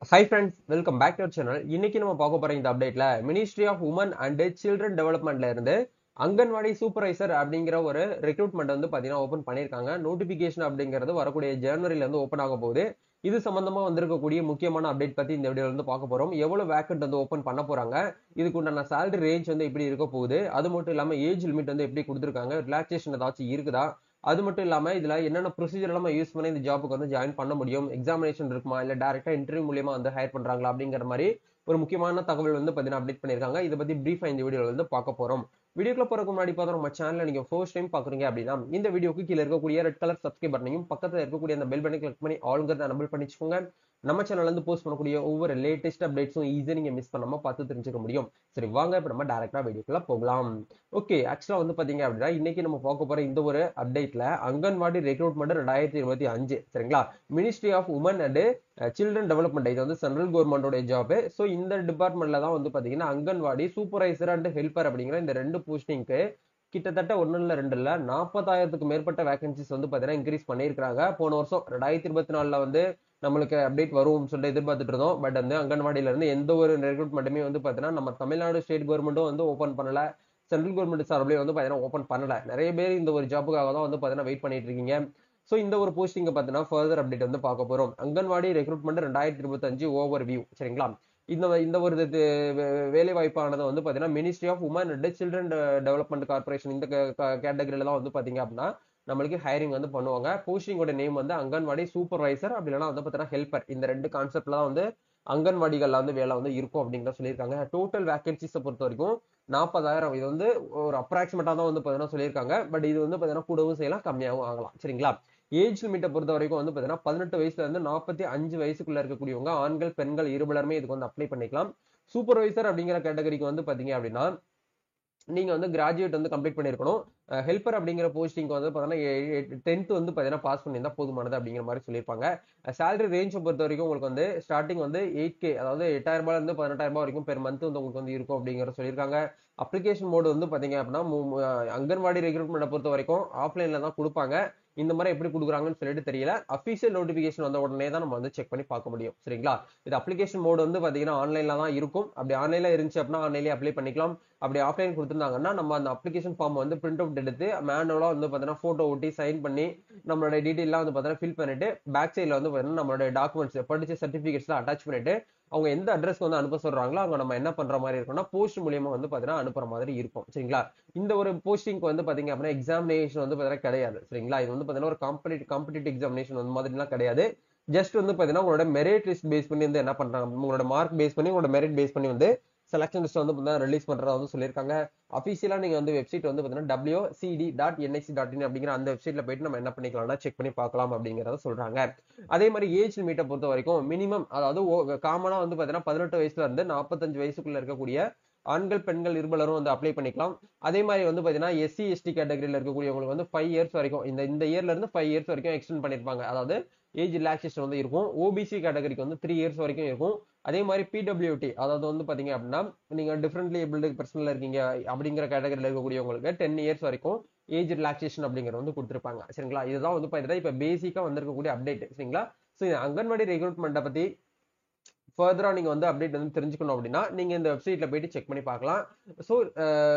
Hi friends, welcome back to our channel. இன்னைக்கு நம்ம பார்க்க போற இந்த அப்டேட்ல ministry of women and children டெவலப்மெண்ட்ல இருந்து அங்கன்வாடி சூப்பர்வைசர் அப்படிங்கிற ஒரு ரெக்ரூட்மெண்ட் வந்து பாத்தீங்கன்னா ஓபன் பண்ணிருக்காங்க. நோட்டிபிகேஷன் அப்படிங்கிறது வரக்கூடிய ஜனவரில இருந்து ஓபன் ஆக போகுது. இது சம்பந்தமா வந்திருக்கக்கூடிய முக்கியமான அப்டேட் பத்தி இந்த வீடியோல இருந்து பார்க்க போறோம். எவ்வளவு வேக்கன்ட் வந்து ஓபன் பண்ண போறாங்க, இதுக்கு உண்டான salary ரேஞ்ச் வந்து எப்படி இருக்க போகுது, அது மட்டும் இல்லாம ஏஜ் லிமிட் வந்து எப்படி கொடுத்திருக்காங்க, ரிலாக்சேஷன் ஏதாச்சும் இருக்குதா, அது மட்டும் இல்லாம இதுல என்னென்ன ப்ரொசீஜர் எல்லாம் யூஸ் பண்ணி இந்த ஜாப்புக்கு வந்து ஜாயின் பண்ண முடியும், எக்ஸாமினேஷன் இருக்குமா இல்ல டைரக்டா இன்டர்வியூ மூலியமா வந்து ஹையர் பண்றாங்களா அப்படிங்கிற மாதிரி ஒரு முக்கியமான தகவல் வந்து பாத்தீங்கன்னா அப்டேட் பண்ணிருக்காங்க. இதை பத்தி பிரீஃபா இந்த வீடியோல வந்து பார்க்க போறோம். வீடியோக்குள்ள போறதுக்கு முன்னாடி பார்த்தா நம்ம சேனல்ல நீங்க ஃபர்ஸ்ட் டைம் பாக்குறீங்க அப்படின்னா இந்த வீடியோக்கு கீழே இருக்கக்கூடிய ரெட் கலர் சப்ஸ்கிரைப் பட்டனையும் பக்கத்துல இருக்கக்கூடிய அந்த பெல் பட்டனை கிளிக் பண்ணி ஆல்ங்கிறத எனபிள் பண்ணிச்சுக்கோங்க. நம்ம சேனல்ல இருந்து போஸ்ட் பண்ணக்கூடிய ஒவ்வொரு லேட்டஸ்ட் அப்டேட்ஸும் ஈஸியா நீங்க மிஸ் பண்ணாம பார்த்து தெரிஞ்சுக்க முடியும். சரி வாங்க இப்ப நம்ம டைரக்டா வீடியோக்குள்ள போகலாம். ஓகே, ஆக்சுவலா வந்து பாத்தீங்க அப்படின்னா இன்னைக்கு நம்ம பார்க்க போற இந்த ஒரு அப்டேட்ல அங்கன்வாடி ரெக்ரூட்மெண்ட் 2025 சரிங்களா, ministry of women and children development, இது வந்து சென்ட்ரல் கவர்மெண்டோட ஜாப். ஸோ இந்த டிபார்ட்மெண்ட்ல தான் வந்து பாத்தீங்கன்னா அங்கன்வாடி சூப்பர்வைசர் அண்ட் ஹெல்பர் அப்படிங்கிற இந்த ரெண்டு போஸ்டிங்க்கு கிட்டத்தட்ட ஒன்னு இல்ல ரெண்டு இல்ல 40,000க்கு மேற்பட்ட வேகன்சிஸ் வந்து பாத்தீங்கன்னா இன்க்ரீஸ் பண்ணிருக்காங்க. போன வருஷம் 2024ல வந்து நம்மளுக்கு அப்டேட் வரும்னு சொல்லிட்டு எதிர்பார்த்துட்டு இருந்தோம். பட் வந்து அங்கன்வாடியில இருந்து எந்த ஒரு ரெக்ரூட்மெண்ட்டுமே வந்து பாத்தீங்கன்னா நம்ம தமிழ்நாடு ஸ்டேட் கவர்மெண்ட்டும் வந்து ஓபன் பண்ணல, சென்ட்ரல் கவர்மெண்ட் சார்பிலே வந்து பாத்தீங்கன்னா ஓபன் பண்ணல. நிறைய பேர் இந்த ஒரு ஜாப்புக்காக தான் வந்து பாத்தீங்கன்னா வெயிட் பண்ணிட்டு இருக்கீங்க. சோ இந்த ஒரு போஸ்டிங்க பாத்தீங்கன்னா ஃபர்தர் அப்டேட் வந்து பார்க்க போறோம். அங்கன்வாடி ரெக்ரூட்மெண்ட் 2025 ஓவர் வியூ சரிங்களா. இந்த இந்த ஒரு வேலை வாய்ப்பானது வந்து பாத்தீங்கன்னா ministry of women and children development corporation இந்த கேட்டகரியில தான் வந்து பாத்தீங்க அப்படின்னா நம்மளுக்கு ஹையரிங் வந்து பண்ணுவாங்க. போஸ்டிங்கோட நேம் வந்து அங்கன்வாடி சூப்பர்வைசர் அப்படி இல்லைன்னா வந்து பாத்தீங்கன்னா ஹெல்பர். இந்த ரெண்டு கான்செப்ட்ல தான் வந்து அங்கன்வாடிகள்ல வந்து வேலை வந்து இருக்கும் அப்படிங்கிற சொல்லியிருக்காங்க. டோட்டல் வேகன்சிஸை பொறுத்த வரைக்கும் 40,000. இது வந்து ஒரு அப்ராக்சிமேட்டா தான் வந்து பாத்தீங்கன்னா சொல்லியிருக்காங்க. பட் இது வந்து பாத்தீங்கன்னா கூடவும் செய்யலாம், கம்மியாகவும் ஆகலாம் சரிங்களா. ஏஜ் லிமிட்டை பொறுத்த வரைக்கும் வந்து பாத்தீங்கன்னா 18 வயசுல இருந்து 45 வயசுக்குள்ள இருக்கக்கூடியவங்க ஆண்கள் பெண்கள் இருபலருமே இதுக்கு வந்து அப்ளை பண்ணிக்கலாம். சூப்பர்வைசர் அப்படிங்கிற கேட்டகரிக்கு வந்து பாத்தீங்க அப்படின்னா நீங்க வந்து கிராஜுவேட் வந்து கம்ப்ளீட் பண்ணிருக்கணும். ஹெல்பர் அப்படிங்கிற போஸ்டிங் வந்து பாத்தீங்கன்னா 10th வந்து பாத்தீங்கன்னா பாஸ் பண்ணியிருந்தா போதுமானது அப்படிங்கிற மாதிரி சொல்லியிருப்பாங்க. சேலரி ரேஞ்சை பொறுத்த வரைக்கும் உங்களுக்கு வந்து ஸ்டார்டிங் வந்து 8K, அதாவது 8,000 ரூபாயில இருந்து 18,000 ரூபாய் வரைக்கும் பெர் மந்த் வந்து உங்களுக்கு வந்து இருக்கும் அப்படிங்கிற சொல்லியிருக்காங்க. அப்ளிகேஷன் மோடு வந்து பாத்தீங்க அப்படின்னா அங்கன்வாடி ரெக்ரூட்மெண்ட் பொறுத்த வரைக்கும் ஆஃப்லைன்ல தான் கொடுப்பாங்க. இந்த மாதிரி எப்படி கொடுக்குறாங்கன்னு சொல்லிட்டு தெரியல. அபிஷியல் நோட்டிபிகேஷன் வந்த உடனே தான் நம்ம வந்து செக் பண்ணி பார்க்க முடியும் சரிங்களா. இது அப்ளிகேஷன் மோடு வந்து பாத்தீங்கன்னா ஆன்லைன்ல தான் இருக்கும். அப்படி ஆன்லைன்ல இருந்துச்சு அப்படின்னா ஆன்லைன்லேயே அப்ளை பண்ணிக்கலாம். அப்படி ஆஃப்லைன் கொடுத்துருந்தாங்கன்னா நம்ம அந்த அப்ளிகேஷன் ஃபார்ம் வந்து பிரிண்ட் அவுட் எடுத்து மேனுவலா வந்து பாத்தீங்கன்னா போட்டோ ஒட்டி சைன் பண்ணி நம்மளோட டீடைல்லாம் வந்து பாத்தீங்கன்னா ஃபில் பண்ணிட்டு பேக் சைட்ல வந்து பாத்தீங்கன்னா நம்மளோட டாக்குமெண்ட்ஸ் படிச்ச சர்டிபிகேட்ஸ் அட்டாச் பண்ணிட்டு அவங்க எந்த அட்ரஸ்க்கு வந்து அனுப்ப சொல்றாங்களோ அவங்க நம்ம என்ன பண்ற மாதிரி இருக்கும்னா போஸ்ட் மூலியமா வந்து பாத்தீங்கன்னா அனுப்புற மாதிரி இருக்கும் சரிங்களா. இந்த ஒரு போஸ்டிங் வந்து பாத்தீங்க அப்படின்னா எக்ஸாமினேஷன் வந்து பாத்தீங்கன்னா கிடையாது சரிங்களா. இது வந்து பாத்தீங்கன்னா ஒரு காம்படிட்டிவ் எக்ஸாமினேஷன் அந்த மாதிரி எல்லாம் கிடையாது. ஜஸ்ட் வந்து பாத்தீங்கன்னா உங்களோட மெரிட் லிஸ்ட் பேஸ் பண்ணி வந்து என்ன பண்றாங்க, உங்களோட மார்க் பேஸ் பண்ணி உங்களோட மெரிட் பேஸ் பண்ணி வந்து செலக்ஷன் லிஸ்ட் வந்து ரிலீஸ் பண்றதா வந்து சொல்லியிருக்காங்க. அபிஷியலா நீங்க வந்து வெப்சைட் வந்து பாத்தீங்கன்னா wcd.nic.in அப்படிங்கிற அந்த வெப்சைட்ல போயிட்டு நம்ம என்ன பண்ணிக்கலாம்னா செக் பண்ணி பார்க்கலாம் அப்படிங்கறத சொல்றாங்க. அதே மாதிரி ஏஜ் லிமிட்டை பொறுத்த வரைக்கும் மினிமம், அதாவது காமனா வந்து பாத்தீங்கன்னா 18 வயசுல இருந்து 45 வயசுக்குள்ள இருக்கக்கூடிய ஆண்கள் பெண்கள் இருபலரும் வந்து அப்ளை பண்ணிக்கலாம். அதே மாதிரி வந்து பாத்தீங்கன்னா எஸ்சி எஸ்டி கேட்டகரியில இருக்கக்கூடியவங்களுக்கு வந்து 5 இயர்ஸ் வரைக்கும் இந்த இயர்ல இருந்து 5 இயர்ஸ் வரைக்கும் எக்ஸ்டெண்ட் பண்ணிருப்பாங்க. அதாவது ஏஜ் ரிலாக்சேஷன் வந்து இருக்கும். ஓபிசி கேட்டகரிக்கு வந்து 3 இயர்ஸ் வரைக்கும் இருக்கும். அதே மாதிரி பிடபிள்யூடி, அதாவது வந்து பாத்தீங்க அப்படின்னா நீங்க டிஃபரெண்ட்லி ஏபிள்டு பர்சன்ல இருக்கீங்க அப்படிங்கிற கேட்டகரியில இருக்கக்கூடியவங்களுக்கு 10 இயர்ஸ் வரைக்கும் ஏஜ் ரிலாக்சேஷன் அப்படிங்கிறது வந்து கொடுத்துருப்பாங்க சரிங்களா. இதுதான் வந்து பாத்தீங்கன்னா இப்ப பேசிக்கா வந்திருக்கக்கூடிய அப்டேட் சரிங்களா. சோ அங்கன்வாடி ரெக்ரூட்மெண்ட்டை பத்தி ஃபர்தரா நீங்க வந்து அப்டேட் வந்து தெரிஞ்சுக்கணும் அப்படின்னா நீங்க இந்த வெப்சைட்ல போயிட்டு செக் பண்ணி பார்க்கலாம். ஸோ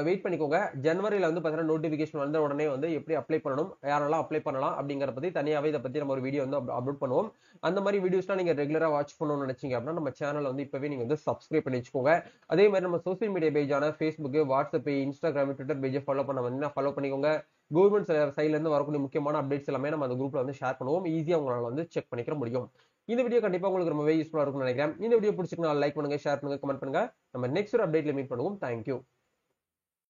வெயிட் பண்ணிக்கோங்க. ஜனவரியில வந்து பாத்தீங்கன்னா நோட்டிபிகேஷன் வந்த உடனே வந்து எப்படி அப்ளை பண்ணணும், யாரெல்லாம் அப்ளை பண்ணலாம் அப்படிங்கறத பத்தி தனியாவே இதை பத்தி நம்ம ஒரு வீடியோ வந்து அப்லோட் பண்ணுவோம். அந்த மாதிரி வீடியோஸ்லாம் நீங்க ரெகுலரா வாட்ச் பண்ணணும்னு நினைச்சீங்க அப்படின்னா நம்ம சேனல் வந்து இப்பவே நீங்க வந்து சப்ஸ்கிரைப் பண்ணி வச்சுக்கோங்க. அதே மாதிரி நம்ம சோசியல் மீடியா பேஜான ஃபேஸ்புக், வாட்ஸ்அப், இன்ஸ்டாகிராம், ட்விட்டர் பேஜை ஃபாலோ பண்ண வந்து ஃபாலோ பண்ணிக்கோங்க. கவர்மெண்ட் சைட்ல இருந்து வரக்கூடிய முக்கியமான அப்டேட்ஸ் எல்லாமே நம்ம அந்த குரூப்ல வந்து ஷேர் பண்ணுவோம். ஈஸியா உங்களால வந்து செக் பண்ணிக்க முடியும். இந்த வீடியோ கண்டிப்பா உங்களுக்கு ரொம்பவே யூஸ்ஃபுல்லா இருக்கும்னு நினைக்கிறேன். இந்த வீடியோ பிடிச்சிருக்கா லைக் பண்ணுங்க, ஷேர் பண்ணுங்க, கமெண்ட் பண்ணுங்க. நம்ம நெக்ஸ்ட் ஒரு அப்டேட்ல மீட் பண்ணுவோம். தேங்க்யூ.